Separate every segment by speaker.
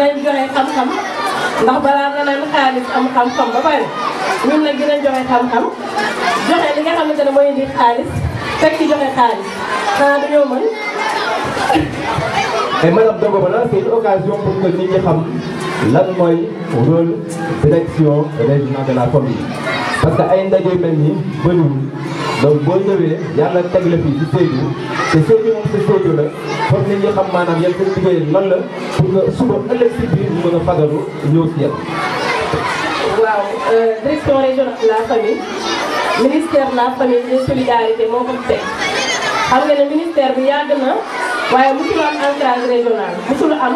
Speaker 1: dinañ joxe xam-xam ndax balaa nga naan xaalis am xam-xam ba pare ñun nag dinañ joxe xam-xam joxe li nga xamante ne mooy indi xaalis fekk ci joxe xaalis xanaa dañoo mën.
Speaker 2: Et Madame Dongobana, c'est une occasion pour que nit ñi xam lan mooy rôle direction régionale de la famille parce que ay ndaje mel nii bëriwul donc boo ñëwee yàlla teg la fii ci Sédhiou te Sédhiou moom c'est Sédhiou la pour nit ñi xam maanaam yan seen liggéey lan la pour nga suba ëllëg si biir ñu mën a fagaru ñëw si yéen.
Speaker 1: waaw direction régionale de la famille ministère de la famille et solidarité moo ko teg xam nga ne ministère bi yàgg na waaye musul am ancrage régional musul am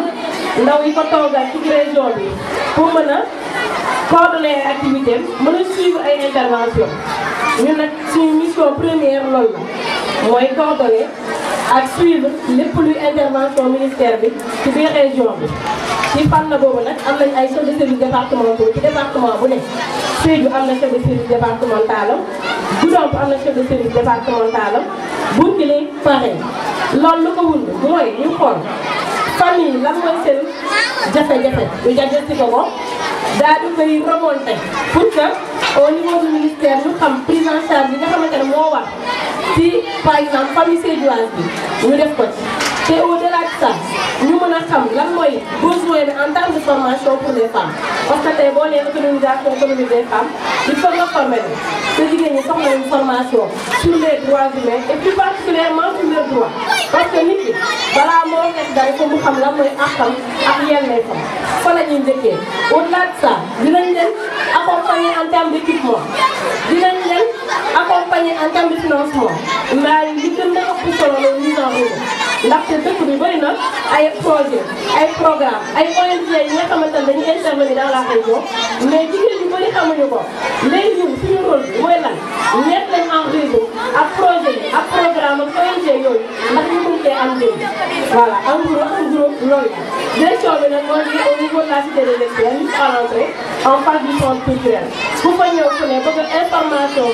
Speaker 1: ndaw yi ko toogal ci région bi pour mën a coordonner ay activités mën a suivre ay intervention ñun nag suñu mission première loolu la mooy coordonner ak suivre lépp luy intervention ministère bi ci biir région bi ci fànn boobu nag am nañ ay chef de service départementaux ci département bu ne Sédhiou am na chef de service départemental am Goudomp am na chef de service départemental am Bounkiling pareil loolu lu ko wund mooy ñu xool famille lan mooy seen jafe-jafe ñu diagnostic ko daal di koy remonté pour que au niveau du ministère ñu xam prise en charge bi nga xamante ne moo war ci par exemple famille sédhiouise bi ñu def ko ci te au-delà de ça ñu mën a xam lan mooy besoin bi en termes de formation pour les femmes parce que tey boo nee autonomisation économique des femmes il faut nga former leen te jigéen ñi soxla nañu formation sur les droits humains et plus particulièrement sur leurs droits parce que nit ki balaa moo nekk dara ko mu xam lan mooy àqam ak yelleefam fa la ñuy njëkkee au-delà de ça dinañ leen accompagner en termes d'équipement dinañ leen accompagner en termes de financement mais li gën a ëpp solo la mise en œuvre ndaxte dëkk bi bëri na ay projet ay programme ay ONG yi nga xamante ne dañuy intervenir dans la région mais jigéen ñu bëri xamuñu ko léegi ñun suñu rôle bi mooy lan nekk leen en réseau ak projet yi ak programme ak ONG yooyu ndax ñu mën cee am njëriñ voilà en gros loolu direction bi nag moo di au niveau de la cité des experts ñu à l'entrée en face du centre culturel ku fa ñëw ku ne bëgg information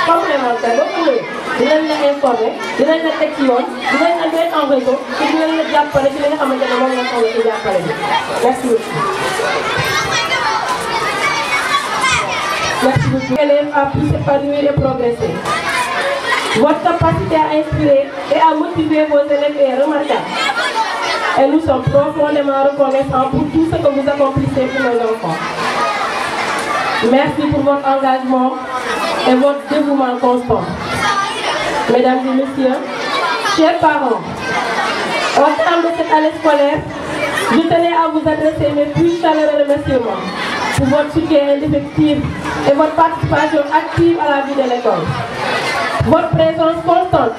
Speaker 1: complémentaire ba ku ñëwee dinañ la informer dinañ la teg ci yoon dinañ la mettre en réseau te dinañ la jàppale ci li nga xamante ne moom la soxla ci jàppale bi merci beaucoup. Merci beaucoup. L'élève a pu s'épanouir et progresser. Votre capacité à inspirer et à motiver vos élèves est remarquable. Et nous sommes profondément reconnaissants pour tout ce que vous accomplissez pour nos enfants. Merci pour votre engagement et votre dévouement constant. Mesdames et messieurs, chers parents, au terme de cette année scolaire, je tenais à vous adresser mes plus chaleureux remerciements pour votre soutien indéfectible et votre participation active à la vie de l'école. Votre présence constante,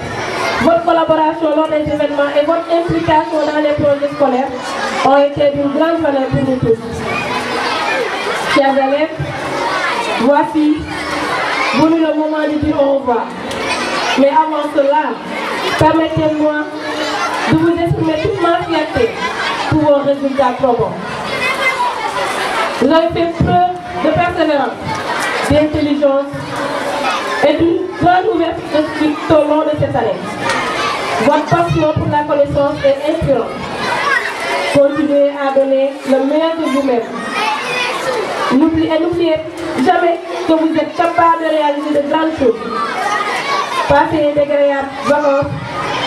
Speaker 1: votre collaboration lors des événements et votre implication dans les projets scolaires ont été d'une grande valeur pour nous tous. Chers élèves, voici venu le moment de dire au revoir. Mais avant cela, permettez-moi de vous exprimer toute ma fierté pour vos résultats probants. Vous avez fait preuve de persévérance, d'intelligence et d'une grande ouverture d'esprit tout au long de cette année. Votre passion pour la connaissance est inspirante. Continuez à donner le meilleur de vous-même. N'oubliez jamais que vous êtes capable de réaliser de grandes choses. Passez d'agréables vacances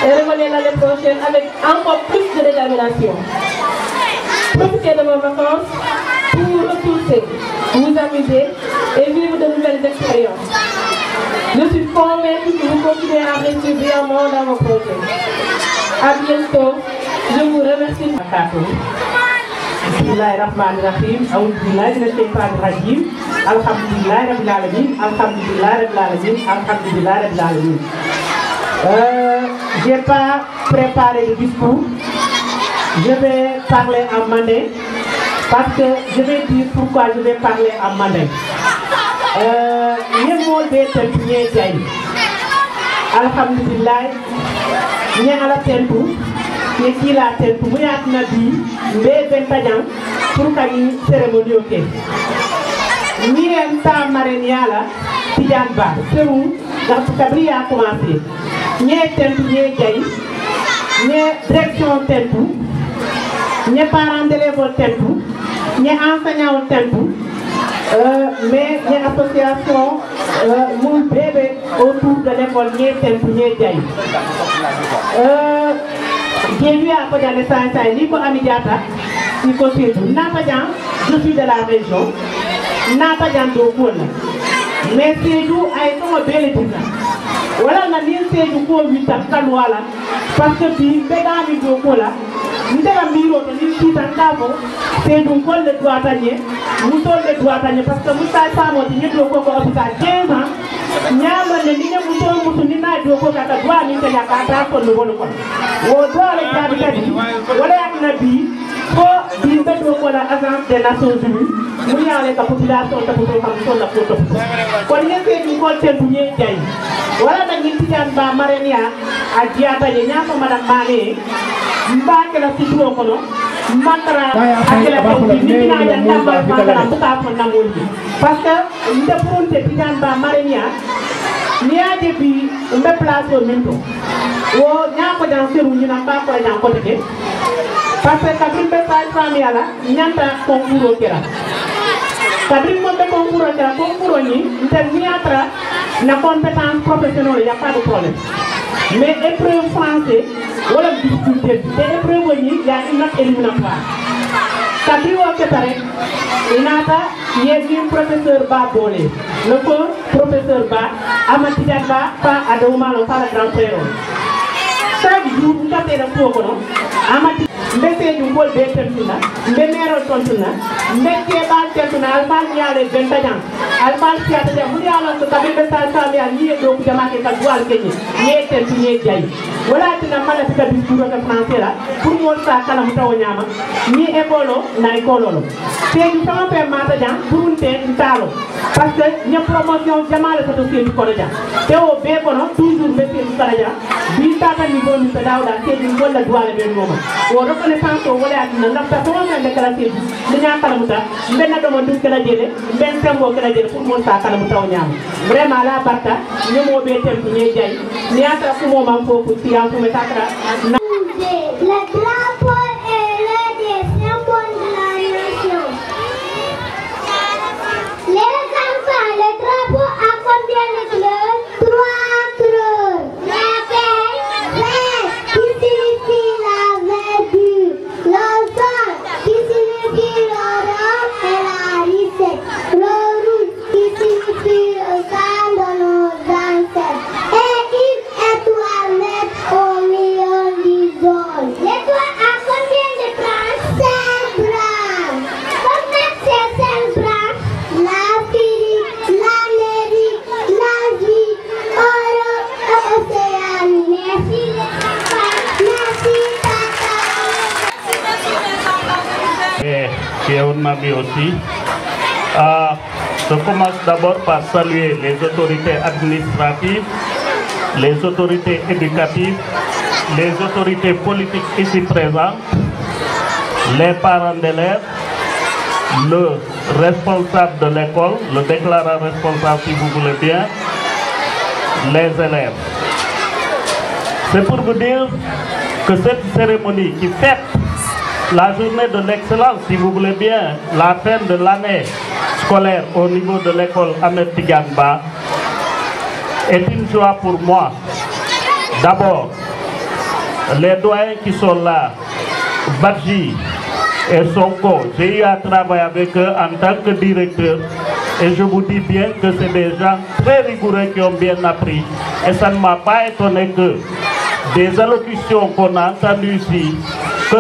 Speaker 1: et revenez l'année prochaine avec encore plus de détermination. Profitez de vos vacances pour ressourcer, vous amuser et vivre de nouvelles expériences. Je suis convaincue que vous continuez à réussir brillamment dans vos projets. À bientôt. Je vous remercie.
Speaker 3: Bismillahirrahmanirrahim. A'udzubillahi minasyaitanir rajim. Alhamdulillahi rabbil alamin. Alhamdulillahi rabbil alamin. Alhamdulillahi rabbil alamin. J'ai pas préparé le discours. Je vais parler en mandin parce que je vais dire pourquoi je vais parler en mandin. Yemol be tentuñe jay. Alhamdulillah. Ñe ala tentu. Ñe kila tentu mu yatna bi be ben tajam pour kani cérémonie ok. Ni en ta marraine yala Tidiane Ba seru ndax kabri ya commencé. Ñe tentu ñe jay. Ñe direction tentu. Ñe parents d'élèves tentu. ñi enseignant au temple mais ñi association muy bébé autour de l'école ñi temple ñi jay j'ai vu à Podjane Sansay ni ko Ami Diatta ni ko Sédhiou Natajan je suis de la région Natajan do ko la mais Sédhiou ay sama belle dina wala na ni Sédhiou ko wi tan kan wala parce que bi bega mi do ko la ndera miro to ni kitan dabo Sédhiou ko le doit tagner muso le doit tagner parce que musa samo ti nyedo ko ko hôpital 15 ans nyama ne ni muso ni na do ko kata doit ni ta yakata ko no wono ko wo do le jabi kadi wala yakna bi ko bi bedo ko la agence des Nations Unies mu yaale ka population ta ko xam so la ko to ko ni Sédhiou ko tentu ñe jay wala na ngi tijan ba marenia a diata ye nyama madame Mané mbake la situo ko no mantara akela ko ni na ya namba mantara buka ko namoli parce que nde fronte tijan ba marenia niaje bi mbe place o minto wo nyako dan seru ni na ba ko na ko teke parce que kadrim be sa famille ala nyanta concours kera kadrim mo be concours kera concours ni nte niatra na compétence professionnelle y a pas de problème mais épreuve français wala difficulté te épreuve ni y a une note éliminatoire kadri wo ketare inata yegi professeur ba bolé le professeur ba amati ba pa adoma lo para grand frère chaque jour ngate da ko no amati mbete ju bol be tentuna mbe mero tontuna mbete ba tentuna alban yaale bentajan alban tiata de muri ala to tabe be sa sa ya ni do ko jama ke ka dual kenyi ni tentu ni jay wala tina mala tika discours ka français la pour mo sa kala mu taw nyama ni école na école lo te ju sama pe mata jan pour unte ntalo parce que ni promotion jama la to te ko ja te o be ko no toujours be te kala ja bi tata ni boni pe dawda te ni wala dual be moma wo reconnaissance o wala tina ndam ta ko ngam de kala te ni nya kala muta benna do mo dum kala jele ben tembo kala jele pour mo sa kala mu taw nyama vraiment la barka ni mo be tempo ni jay ni atra ko mo man fofu ci ya ko me sakra
Speaker 4: le drapeau est l'un des symboles de la nation. Les enfants, le drapeau a combien de couleurs? 3 couleurs. La vert qui signifie la verdure, le jaune qui signifie l'Europe et la richesse, le rouge qui signifie le sang de nos ancêtres et une étoile au milieu du jaune. L'étoile a combien de branches? 5 branches. Comme ces 5 branches, l'Afrique, l'Amérique, l'Asie, l'Europe et l'Océanie. Merci les enfants. Merci papa.
Speaker 5: Et qui est un ami aussi. Je commence d'abord par saluer les autorités administratives, les autorités éducatives, les autorités politiques ici présentes, les parents d'élèves, le responsable de l'école, le déclarant responsable si vous voulez bien, les élèves. C'est pour vous dire que cette cérémonie qui fête la journée de l'excellence, si vous voulez bien, la fin de l'année scolaire au niveau de l'école Ahmed Tidiane Ba, est une joie pour moi. D'abord, les doyens qui sont là, Badji et Sonko, j'ai eu à travailler avec eux en tant que directeur et je vous dis bien que c'est des gens très rigoureux qui ont bien appris. Et ça ne m'a pas étonné que des allocutions qu'on a entendues ici, que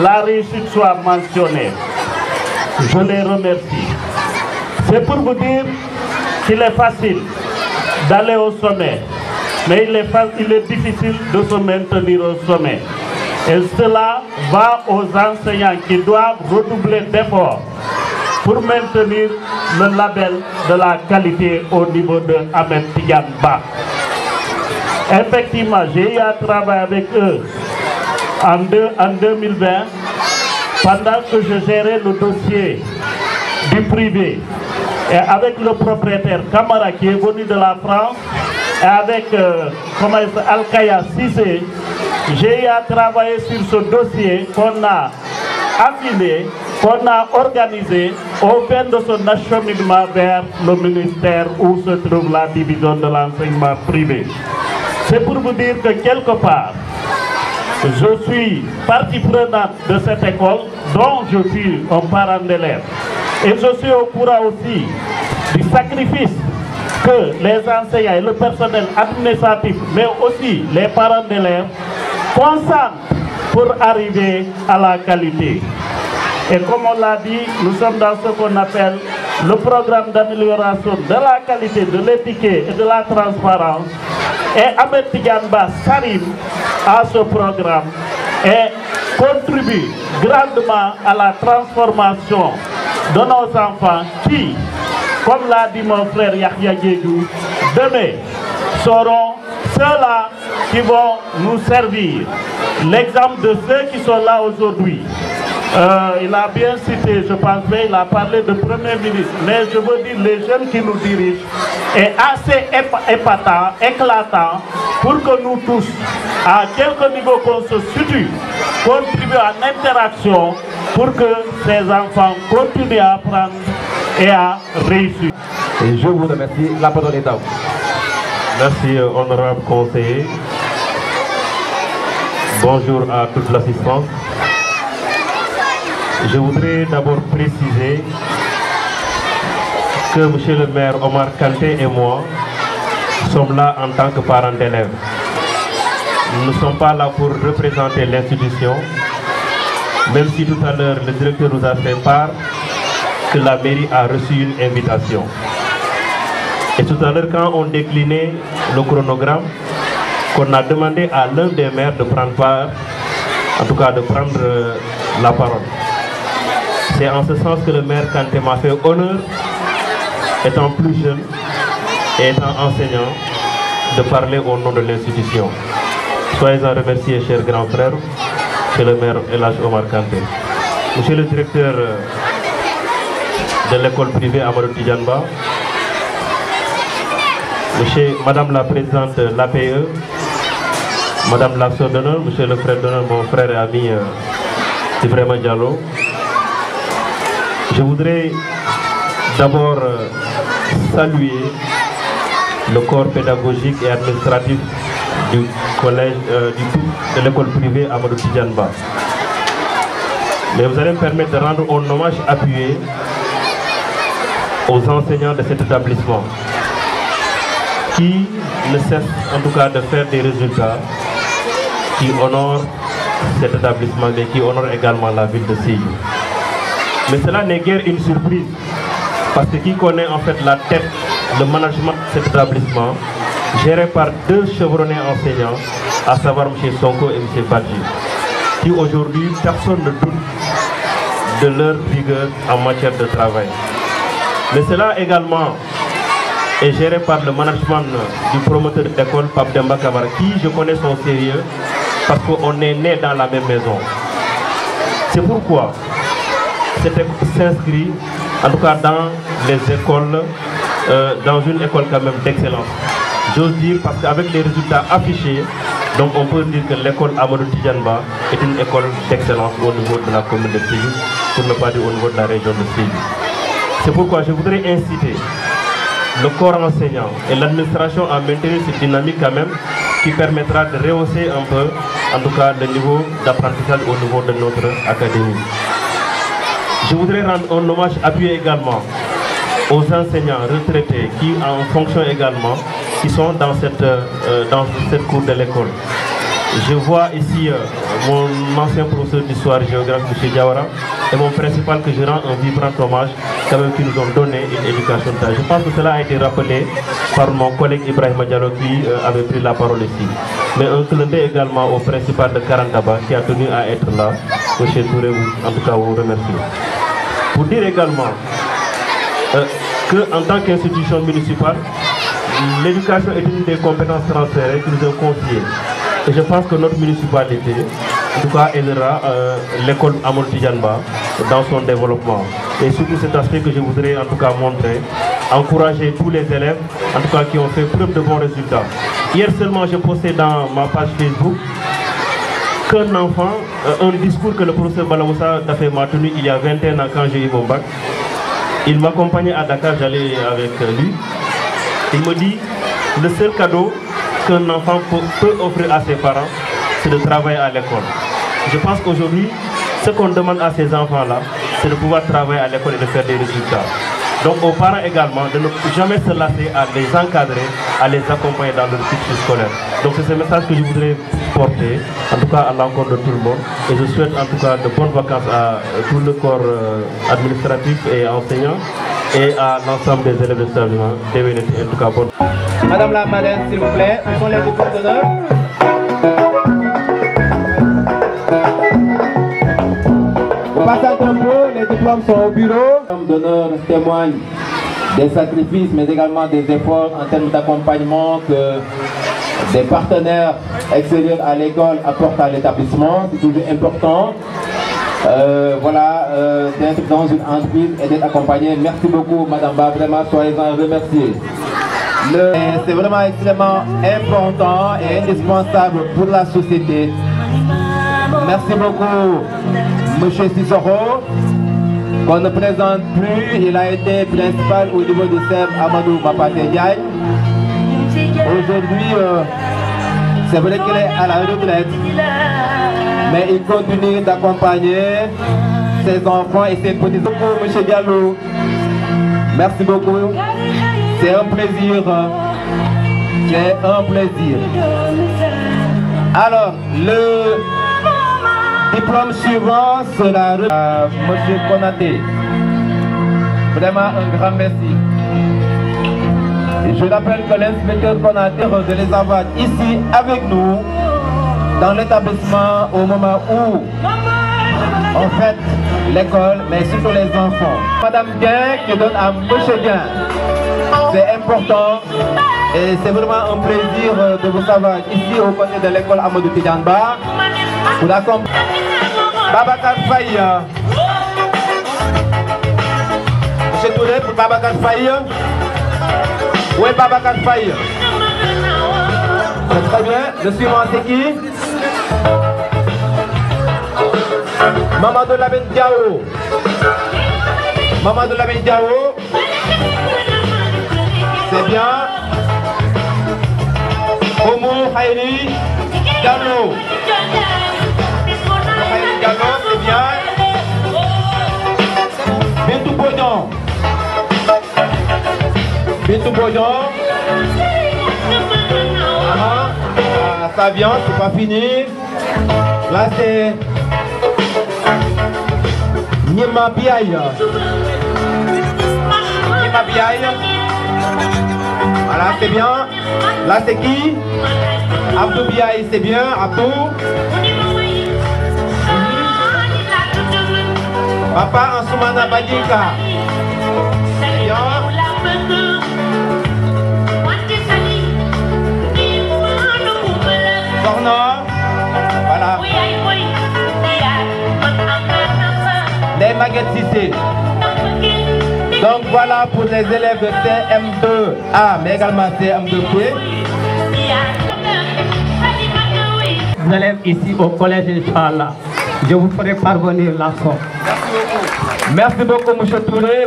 Speaker 5: la réussite soit mentionnée. Je les remercie. C'est pour vous dire qu'il est facile d'aller au sommet, mais il est difficile de se maintenir au sommet. Et cela va aux enseignants qui doivent redoubler d'efforts pour maintenir le label de la qualité au niveau de Ahmed Tidiane Ba. Effectivement, j'ai eu à travailler avec eux en 2020, pendant que je gérais le dossier du privé. Et avec le propriétaire Kamara qui est venu de la France, et avec Al-Kaya Sissé, j'ai eu à travailler sur ce dossier qu'on a affiné qu'on a organisé au fin de son acheminement vers le ministère où se trouve la division de l'enseignement privé. C'est pour vous dire que quelque part, je suis partie prenante de cette école dont je suis un parent d'élève. Et je suis au courant aussi du sacrifice que les enseignants et le personnel administratif, mais aussi les parents d'élèves, consentent pour arriver à la qualité. Et comme on l'a dit, nous sommes dans ce qu'on appelle le programme d'amélioration de la qualité, de l'étiquette et de la transparence. Et Ahmed Tidiane Ba s'arrive à ce programme et contribue grandement à la transformation de nos enfants qui, comme l'a dit mon frère Yahya Diédhiou, demain seront ceux-là qui vont nous servir. L'exemple de ceux qui sont là aujourd'hui. Il a bien cité, je pense, mais il a parlé de Premier ministre. Mais je veux dire, les jeunes qui nous dirigent est assez épatant, éclatant, pour que nous tous, à quelque niveau qu'on se situe, contribuons en interaction pour que ces enfants continuent à apprendre et à réussir.
Speaker 2: Et je vous remercie. La parole est à vous.
Speaker 6: Merci, honorable conseiller. Bonjour à toute l'assistance. Je voudrais d'abord préciser que M. le maire Omar Kanté et moi sommes là en tant que parents d'élèves. Nous ne sommes pas là pour représenter l'institution, même si tout à l'heure le directeur nous a fait part que la mairie a reçu une invitation. Et tout à l'heure, quand on déclinait le chronogramme, qu'on a demandé à l'un des maires de prendre part, en tout cas de prendre la parole. C'est en ce sens que le maire Kanté m'a fait honneur, étant plus jeune et étant enseignant, de parler au nom de l'institution. Soyez-en remerciés, chers grands frères, c'est le maire El Hadj Omar Kanté. Monsieur le directeur de l'école privée Amadou Tidiane Ba, Madame la présidente de l'APE, Madame la sœur d'honneur, Monsieur le frère d'honneur, mon frère et ami Ibrahima Diallo. Je voudrais d'abord saluer le corps pédagogique et administratif du collège, de l'école privée Amadou Tidiane Ba. Mais vous allez me permettre de rendre un hommage appuyé aux enseignants de cet établissement qui ne cessent en tout cas de faire des résultats qui honorent cet établissement mais qui honorent également la ville de Sédhiou. Mais cela n'est guère une surprise parce que qui connaît en fait la tête, le management de cet établissement géré par deux chevronnés enseignants, à savoir M. Sonko et M. Badji, qui aujourd'hui personne ne doute de leur rigueur en matière de travail. Mais cela également est géré par le management du promoteur d'école, Pape Demba Kamara, qui je connais son sérieux parce qu'on est né dans la même maison. C'est pourquoi cette école s'inscrit en tout cas dans les écoles, dans une école quand même d'excellence. J'ose dire parce qu'avec les résultats affichés, donc on peut dire que l'école Amadou Tidiane Ba est une école d'excellence au niveau de la commune de Sédhiou, pour ne pas dire au niveau de la région de Sédhiou. C'est pourquoi je voudrais inciter le corps enseignant et l'administration à maintenir cette dynamique quand même qui permettra de rehausser un peu, en tout cas, le niveau d'apprentissage au niveau de notre académie. Je voudrais rendre un hommage appuyé également aux enseignants retraités qui en fonction également, qui sont dans cette cour de l'école. Je vois ici mon ancien professeur d'histoire géographie, M. Diawara, et mon principal que je rends un vibrant hommage, quand même qui nous ont donné une éducation de taille. Je pense que cela a été rappelé par mon collègue Ibrahima Diallo qui avait pris la parole ici. Mais un clin d'œil également au principal de Karantaba qui a tenu à être là. M. Touré, en tout cas, vous remercie. Pour dire également qu'en tant qu'institution municipale, l'éducation est une des compétences transférées qui nous est confiée. Et je pense que notre municipalité, en tout cas, aidera l'école Amadou Tidiane Ba dans son développement. Et surtout cet aspect que je voudrais en tout cas montrer, encourager tous les élèves, en tout cas qui ont fait preuve de bons résultats. Hier seulement, j'ai posté dans ma page Facebook qu'un enfant, un discours que le professeur Balawoussa Dafé m'a tenu il y a 21 ans quand j'ai eu mon bac. Il m'accompagnait à Dakar, j'allais avec lui. Il me dit, le seul cadeau qu'un enfant peut offrir à ses parents, c'est de travailler à l'école. Je pense qu'aujourd'hui, ce qu'on demande à ces enfants-là, c'est de pouvoir travailler à l'école et de faire des résultats. Donc aux parents également, de ne jamais se lasser à les encadrer, à les accompagner dans leur cycle scolaire. Donc c'est ce message que je voudrais porter, en tout cas à l'encontre de tout le monde. Et je souhaite en tout cas de bonnes vacances à tout le corps administratif et enseignant et à l'ensemble des élèves de l'établissement. En tout cas, bonne.
Speaker 2: Madame la marraine, s'il vous plaît, où sont les diplômes d'honneur? Vous passez un peu, les diplômes sont au bureau. Les diplômes d'honneur témoignent des sacrifices, mais également des efforts en termes d'accompagnement que des partenaires extérieurs à l'école apportent à l'établissement. C'est toujours important. D'être dans une entreprise et d'être accompagné. Merci beaucoup, Madame Ba, vraiment, soyez-en remerciés. C'est vraiment extrêmement important et indispensable pour la société. Merci beaucoup, Monsieur Sissoko, qu'on ne présente plus. Il a été principal au niveau du CEM Amadou Mapate Diagne. Aujourd'hui, c'est vrai qu'il est à la retraite, mais il continue d'accompagner ses enfants et ses petits. Beaucoup, Monsieur Diallo. Merci beaucoup. C'est un plaisir. C'est un plaisir. Alors, le diplôme suivant sera à M. Konaté. Vraiment un grand merci. Et je rappelle que l'inspecteur Konaté de les avoir ici avec nous dans l'établissement au moment où on fête l'école, mais surtout les enfants. Madame Guin qui donne à M. Guin. C'est important et c'est vraiment un plaisir de vous savoir ici au côté de l'école Amadou Tidjanba. Pour accompagner Babacar Faye. Monsieur Touré pour Babacar Faye. Où est Babacar Faye? C'est très bien. Le suivant c'est qui? Mamadou Lamine Diao. Mamadou Lamine Diao. C'est bien. Oumou Khairi Diallo. Khairi Diallo, c'est bien. Bintou Bodjon. Bintou Bodjon. Ça vient, c'est pas fini. Là c'est Nima Biaye. Nima Biaye. Voilà, c'est bien. Là, c'est qui? Abdou Biaye, c'est bien. Abdou. Papa Ansoumana Badika. C'est bien. Cornor. Voilà. Les Maguettes Cissé. Donc voilà pour les élèves de CM2A, mais également CM2P.
Speaker 7: Les élèves ici au collège, Inch'Allah, je vous ferai parvenir la sorte.
Speaker 2: Merci beaucoup, M. Touré.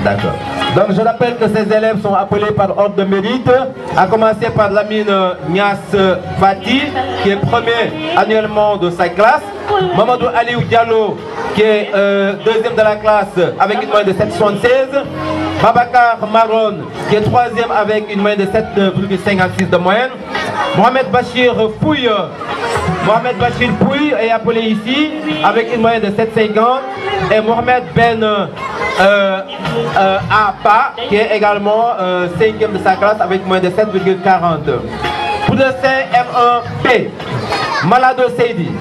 Speaker 2: D'accord. Donc je rappelle que ces élèves sont appelés par ordre de mérite, à commencer par Lamine Nias Fati, qui est premier annuellement de sa classe. Mamadou Aliou Diallo, qui est deuxième de la classe avec une moyenne de 7,76. Babacar Maron, qui est troisième avec une moyenne de 7,56 de moyenne. Mohamed Bachir Pouille. Mohamed Bachir Pouille est appelé ici avec une moyenne de 7,50. Et Mohamed Ben Apa, qui est également cinquième de sa classe avec une moyenne de 7,40. Pour le CM1P, Malado Seydi.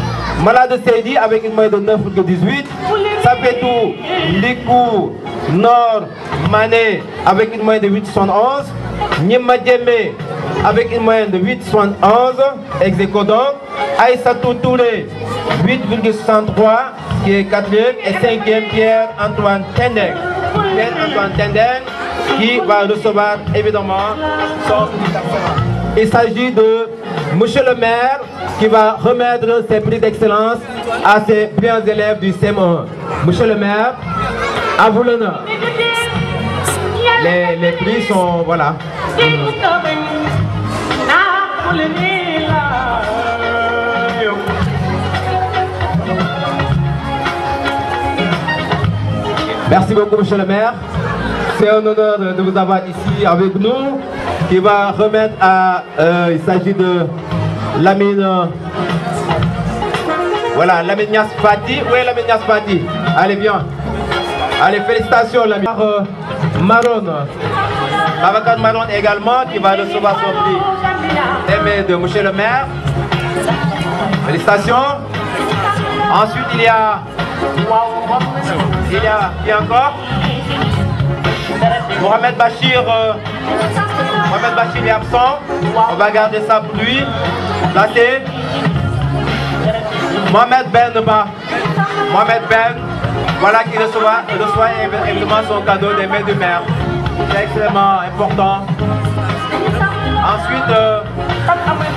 Speaker 2: Malade Seydi avec une moyenne de 9,18. Sapetou Likou Nord Mané avec une moyenne de 8,71. Nyema Djemé avec une moyenne de 8,71. Ex-Écodon. Aïssatou Touré 8,63 qui est 4e et 5e Pierre-Antoine Tendeng. Pierre-Antoine Tendeng qui va recevoir évidemment son invitation. Il s'agit de Monsieur le maire qui va remettre ses prix d'excellence à ses brillants élèves du CM1. Monsieur le maire, à vous l'honneur. Les prix sont, voilà. Merci beaucoup, monsieur le maire. C'est un honneur de vous avoir ici avec nous. Qui va remettre à... il s'agit de Lamine... voilà, Lamine Niaspati. Où est Lamine Niaspati? Allez, bien. Allez, félicitations, Lamine. Maron. Babacar Maron également, qui va recevoir son prix aimé de monsieur le maire. Félicitations. Ensuite, il y a qui encore? Mohamed Bachir. Mohamed Bachir est absent. On va garder ça pour lui. Là, c'est Mohamed Ben. Mohamed Ben. Voilà qui reçoit évidemment son cadeau des mains du maire. C'est extrêmement important. Ensuite,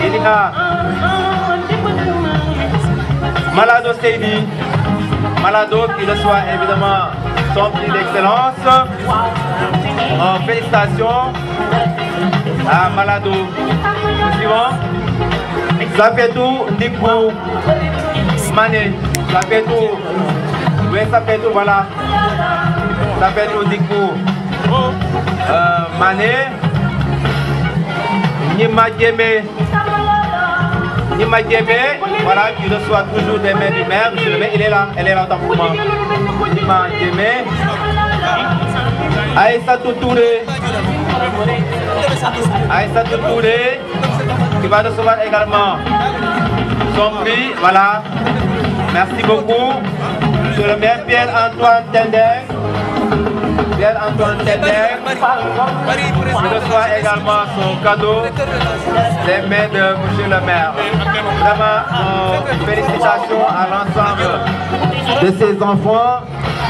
Speaker 2: il y a Malado Seydi. Malado qui reçoit évidemment son prix d'excellence. Félicitations à Malado. Suivant. Zapetou Ndikou Mané. Zapetou. Oui, Zapetou, voilà. Zapetou Ndikou Mané. Nima Djemé. Nima Djemé, voilà, qui reçoit toujours des mains du maire. Monsieur le maire, il est là, elle est là autant pour moi. Nima Djemé. Aïssatou Touré. Aïssatou Touré, qui va recevoir également son prix. Voilà. Merci beaucoup. Monsieur le maire, Pierre-Antoine Tendeng. Pierre-Antoine Tendeng, qui reçoit également son cadeau des mains de monsieur le maire. Vraiment, félicitations à l'ensemble de ces enfants,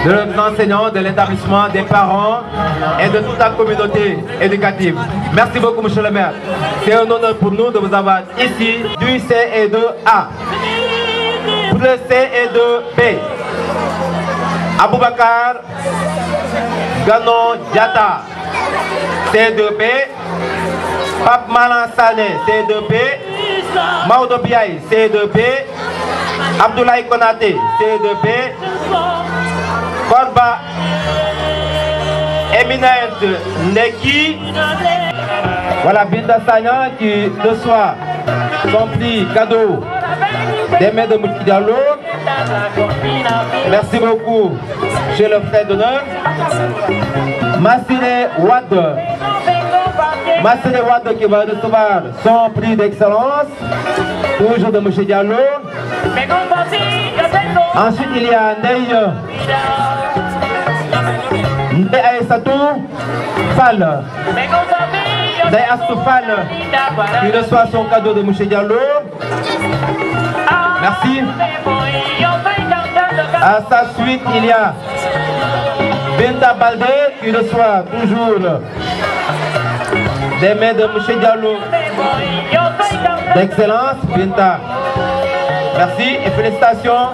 Speaker 2: de leurs enseignants, de l'établissement, des parents et de toute la communauté éducative. Merci beaucoup, monsieur le maire. C'est un honneur pour nous de vous avoir ici du CE2A. Pour le CE2B, Aboubakar Gano Diata, C2B, Pape Malan Sané, C2B, Maodo Biaï, C2B, Abdoulaye Konate, C2B, Korba Eminente Neki, voilà Binda Sagnan qui reçoit son prix cadeau des mains de Mouti Diallo. Merci beaucoup, chez le frère d'honneur. Massine Wade. Massine Wade qui va recevoir son prix d'excellence, toujours de M. Diallo. Ensuite, il y a Ney Aïssatou Fall. Ney Aïssatou Fall qui reçoit son cadeau de M. Diallo. Merci. À sa suite, il y a Binta Baldé qui reçoit toujours des mains de M. Diallo d'excellence. Binta, merci et félicitations.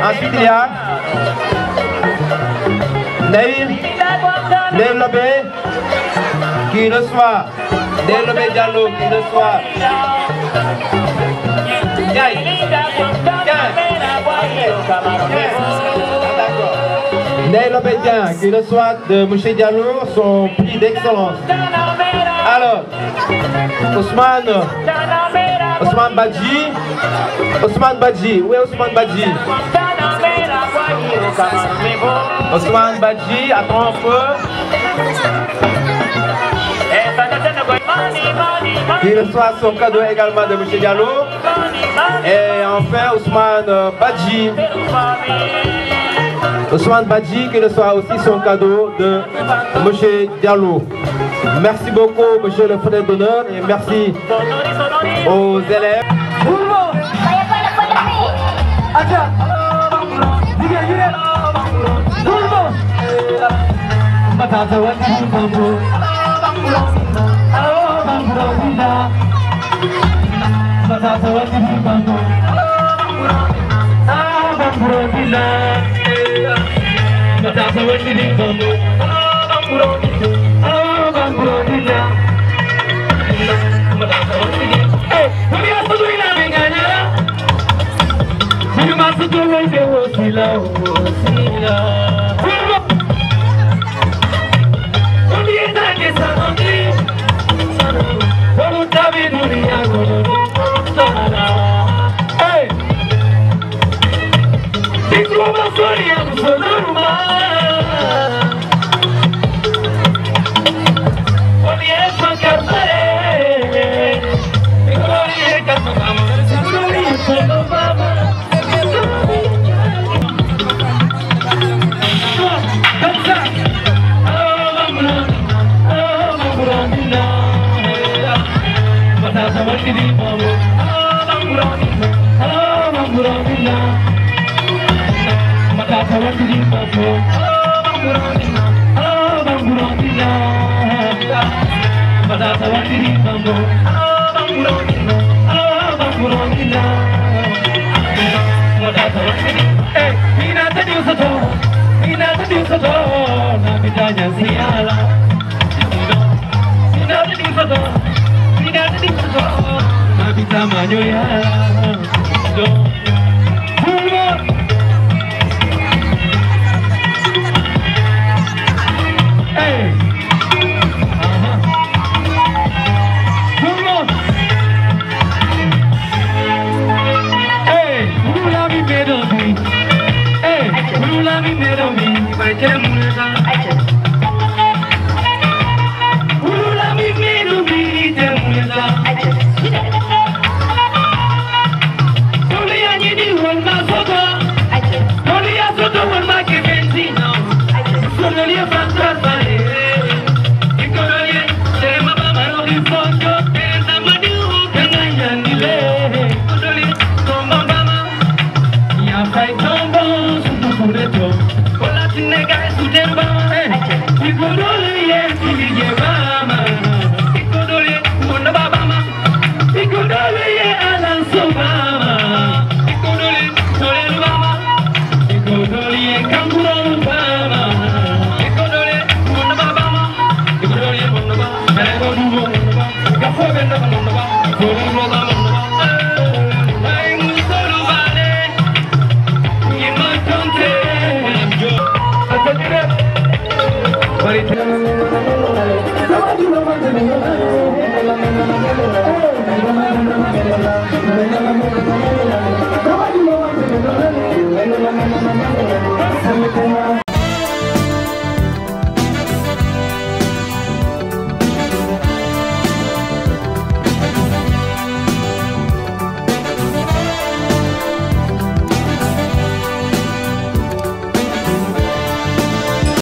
Speaker 2: Ensuite, il y a Naïl Lobé qui reçoit Naïl Lobé Diallo qui reçoit Naïl Obédian qui reçoit de M. Diallo son prix d'excellence. Alors, Ousmane Badji. Ousmane Badji, où est Ousmane Badji? Ousmane Badji, attends un peu. Qui reçoit son cadeau également de M. Diallo. Et enfin Ousmane Badji. Ousmane Badji qui reçoit aussi son cadeau de M. Diallo. Merci beaucoup, monsieur le frère d'honneur, et merci aux élèves.
Speaker 8: Bari